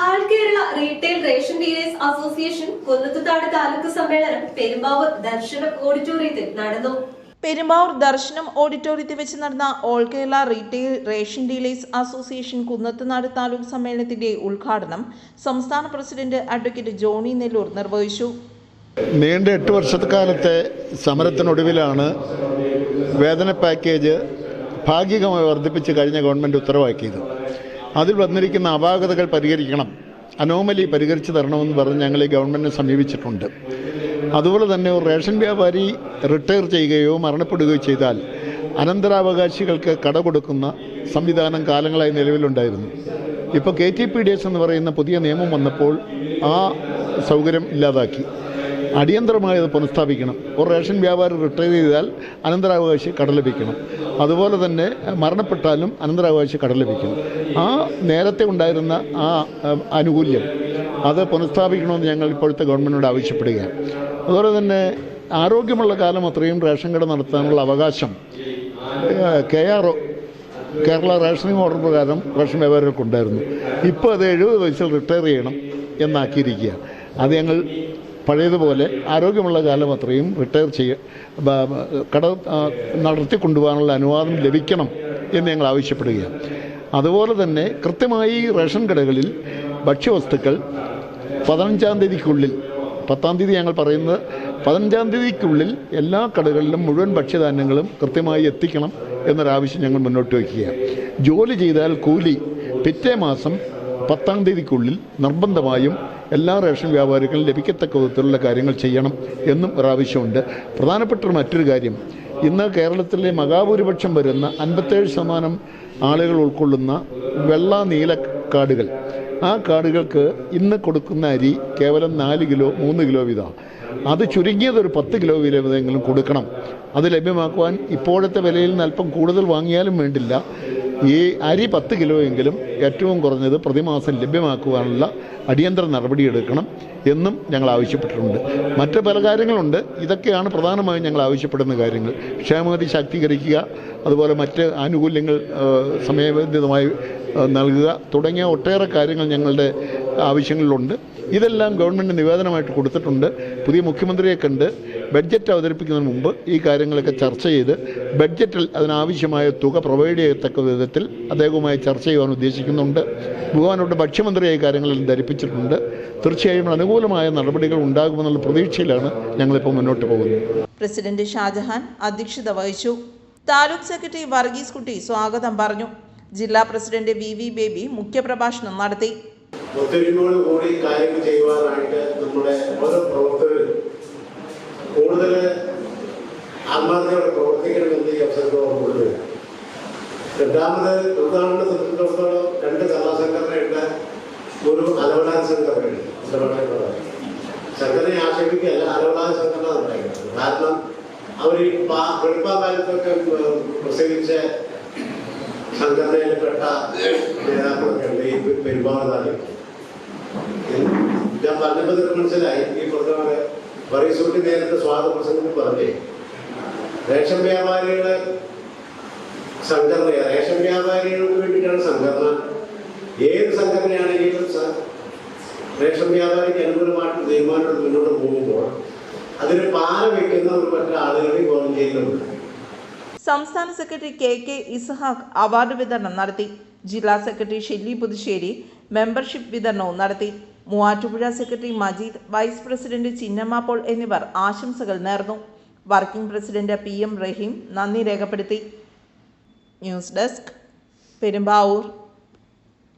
ആൾ Kerala retail ration dealers association Kunnathunad taluk സമ്മേളനം പെരുമ്പാവൂർ ദർശനം ഓഡിറ്റോറിയത്തിൽ നടന്നു. പെരുമ്പാവൂർ ദർശനം ഓഡിറ്റോറിയത്തിൽ വെച്ച് നടന്ന all Kerala retail ration dealers association Kunnathunad taluk സമ്മേളനത്തിന്റെ ഉദ്ഘാടനം സംസ്ഥാന പ്രസിഡന്റ് അഡ്വക്കേറ്റ് ജോണി നെല്ലൂർ നിർവഹിച്ചു. നീണ്ട 8 വർഷക്കാലത്തെ സമരത്തിനൊടുവിലാണ് വേതന പാക്കേജ് ഭാഗികമായി വർദ്ധിപ്പിച്ച് കഴിഞ്ഞ ഗവൺമെൻറ് ഉത്തരവാക്കിയത്. അതിൽ വന്നിരിക്കുന്ന അപാകതകൾ പരിഹരിക്കണം, അനോമലി പരിഹരിച്ചു തരണമെന്ന് പറഞ്ഞ് ഞങ്ങൾ ഈ ഗവൺമെൻറ്റിനെ സമീപിച്ചിട്ടുണ്ട്. അതുപോലെ തന്നെ ഒരു റേഷൻ വ്യാപാരി റിട്ടയർ ചെയ്യുകയോ മരണപ്പെടുകയോ ചെയ്താൽ അനന്തരാവകാശികൾക്ക് കട കൊടുക്കുന്ന സംവിധാനം കാലങ്ങളായി നിലവിലുണ്ടായിരുന്നു. ഇപ്പോൾ KTPDS എന്ന് പറയുന്ന പുതിയ നിയമം വന്നപ്പോൾ ആ സൗകര്യം ഇല്ലാതാക്കി. അടിയന്തരമായി അത് പുനഃസ്ഥാപിക്കണം. ഒരു റേഷൻ വ്യാപാരി റിട്ടയർ ചെയ്താൽ അനന്തരാവകാശി കട ലഭിക്കണം. അതുപോലെ തന്നെ മരണപ്പെട്ടാലും അനന്തരാവകാശി കട ലഭിക്കണം. ആ നേരത്തെ ഉണ്ടായിരുന്ന ആ ആനുകൂല്യം അത് പുനഃസ്ഥാപിക്കണമെന്ന് ഞങ്ങൾ ഇപ്പോഴത്തെ ഗവൺമെൻറ്റിനോട് ആവശ്യപ്പെടുകയാണ്. അതുപോലെ തന്നെ ആരോഗ്യമുള്ള കാലം അത്രയും റേഷൻ കട നടത്താനുള്ള അവകാശം KRO കേരള റേഷനിങ് ഓർഡർ പ്രകാരം റേഷൻ വ്യാപാരികൾക്കുണ്ടായിരുന്നു. ഇപ്പോൾ അത് 70 വയസ്സിൽ റിട്ടയർ ചെയ്യണം എന്നാക്കിയിരിക്കുക. അത് ഞങ്ങൾ പഴയതുപോലെ ആരോഗ്യമുള്ള കാലം അത്രയും റിട്ടയർ കട നടത്തിക്കൊണ്ടുപോകാനുള്ള അനുവാദം ലഭിക്കണം എന്ന് ഞങ്ങൾ ആവശ്യപ്പെടുകയാണ്. അതുപോലെ തന്നെ കൃത്യമായി റേഷൻ കടകളിൽ ഭക്ഷ്യവസ്തുക്കൾ 15-ാം തീയതിക്കുള്ളിൽ, 10-ാം തീയതി ഞങ്ങൾ പറയുന്നത് 15-ാം തീയതിക്കുള്ളിൽ എല്ലാ കടകളിലും മുഴുവൻ ഭക്ഷ്യധാന്യങ്ങളും കൃത്യമായി എത്തിക്കണം എന്നൊരാവശ്യം ഞങ്ങൾ മുന്നോട്ട് വയ്ക്കുകയാണ്. ജോലി ചെയ്താൽ കൂലി പിറ്റേ മാസം 10-ാം തീയതിക്കുള്ളിൽ നിർബന്ധമായും എല്ലാ റേഷൻ വ്യാപാരികളും ലഭിക്കത്തക്ക വിധത്തിലുള്ള കാര്യങ്ങൾ ചെയ്യണം എന്നും ഒരാവശ്യമുണ്ട്. പ്രധാനപ്പെട്ട മറ്റൊരു കാര്യം, ഇന്ന് കേരളത്തിലെ മഹാഭൂരിപക്ഷം വരുന്ന 57% ആളുകൾ ഉൾക്കൊള്ളുന്ന വെള്ള നീല കാർഡുകൾ, ആ കാർഡുകൾക്ക് ഇന്ന് കൊടുക്കുന്ന അരി കേവലം 4 കിലോ 3 കിലോ വീതമാണ്. അത് ചുരുങ്ങിയതൊരു 10 കിലോ വീതമെങ്കിലും കൊടുക്കണം. അത് ലഭ്യമാക്കുവാൻ ഇപ്പോഴത്തെ വിലയിൽ നിന്ന് അല്പം കൂടുതൽ വാങ്ങിയാലും വേണ്ടില്ല, ഈ അരി 10 കിലോ എങ്കിലും ഏറ്റവും കുറഞ്ഞത് പ്രതിമാസം ലഭ്യമാക്കുവാനുള്ള അടിയന്തര നടപടിയെടുക്കണം എന്നും ഞങ്ങൾ ആവശ്യപ്പെട്ടിട്ടുണ്ട്. മറ്റ് പല കാര്യങ്ങളുണ്ട്. ഇതൊക്കെയാണ് പ്രധാനമായും ഞങ്ങൾ ആവശ്യപ്പെടുന്ന കാര്യങ്ങൾ. ക്ഷേമനിധി ശാക്തീകരിക്കുക, അതുപോലെ മറ്റ് ആനുകൂല്യങ്ങൾ സമയബന്ധിതമായി നൽകുക തുടങ്ങിയ ഒട്ടേറെ കാര്യങ്ങൾ ഞങ്ങളുടെ ആവശ്യങ്ങളിലുണ്ട്. ഇതെല്ലാം ഗവൺമെൻറ് നിവേദനമായിട്ട് കൊടുത്തിട്ടുണ്ട്. പുതിയ മുഖ്യമന്ത്രിയെ കണ്ട് ബഡ്ജറ്റ് അവതരിപ്പിക്കുന്നതിന് മുമ്പ് ഈ കാര്യങ്ങളൊക്കെ ചർച്ച ചെയ്ത് ബഡ്ജറ്റിൽ അതിനാവശ്യമായ തുക പ്രൊവൈഡ് ചെയ്യത്തക്ക വിധത്തിൽ അദ്ദേഹവുമായി ചർച്ച ചെയ്യുവാൻ ഉദ്ദേശിക്കുന്നുണ്ട്. ഭഗവാനോട് ഭക്ഷ്യമന്ത്രിയായ കാര്യങ്ങളിൽ ധരിപ്പിച്ചിട്ടുണ്ട്. തീർച്ചയായും അനുകൂലമായ നടപടികൾ ഉണ്ടാകുമെന്നുള്ള പ്രതീക്ഷയിലാണ് ഞങ്ങളിപ്പോൾ മുന്നോട്ട് പോകുന്നത്. പ്രസിഡന്റ് ഷാജഹാൻ അധ്യക്ഷത വഹിച്ചു. താലൂക്ക് സെക്രട്ടറി വർഗീസ് കുട്ടി സ്വാഗതം പറഞ്ഞു. ജില്ലാ പ്രസിഡന്റ് VV ബേബി മുഖ്യപ്രഭാഷണം നടത്തി. ഒത്തൊരുമയോടുകൂടി കാര്യങ്ങൾ ചെയ്യുവാനായിട്ട് നമ്മുടെ ഓരോ പ്രവർത്തകരും കൂടുതൽ ആത്മാർത്ഥയോടെ പ്രവർത്തിക്കണമെന്ന് ഈ അവസരത്തോട് കൊള്ളുക. രണ്ടാമത് ഉദാഹരണത്തെ സംബന്ധിച്ചിടത്തോളം 2 കലാസംഘടനയുണ്ട്, ഒരു അലവലായ സംഘടനയുണ്ട്. സംഘടനയെ ആക്ഷേപിക്കുകയല്ല, അലവലായ സംഘടന ഉണ്ടായിരുന്നു. കാരണം അവർ വെളുപ്പാകാലത്തൊക്കെ പ്രസംഗിച്ച സംഘടനയിൽപ്പെട്ട നേതാക്കളൊക്കെ ഉണ്ട് ഈ പെരുമ്പാവൂർ താലൂക്കിൽ. ഞാൻ പറഞ്ഞപ്പോൾ മനസ്സിലായി. ഈ പറഞ്ഞ പറയസൂട്ടി നേരത്തെ സ്വാഗത പ്രസംഗത്തിൽ പറഞ്ഞേ, റേഷൻ വ്യാപാരികളെ സംഘടന, റേഷൻ വ്യാപാരികൾക്ക് വേണ്ടിയിട്ടാണ് സംഘടന. ഏത് സംഘടനയാണെങ്കിലും റേഷൻ വ്യാപാരിക്ക് അനുകൂലമായിട്ട് തീരുമാനം മുന്നോട്ട് പോകുമ്പോൾ അതിന് പാല വയ്ക്കുന്ന ഒരു മറ്റു ആളുകൾ ഗവൺമെന്റിലുണ്ട്. സംസ്ഥാന സെക്രട്ടറി KK ഇസ്ഹാഖ് അവാർഡ് വിതരണം നടത്തി. ജില്ലാ സെക്രട്ടറി ഷെല്ലി പുതുശ്ശേരി മെമ്പർഷിപ്പ് വിതരണവും നടത്തി. Muvattupuzha secretary Majeed, vice president Chinnamma Paul എന്നിവർ ആശംസകൾ നേർന്നു. വർക്കിംഗ് പ്രസിഡന്റ് PM റഹീം നന്ദി രേഖപ്പെടുത്തി. News desk, Perumbavoor.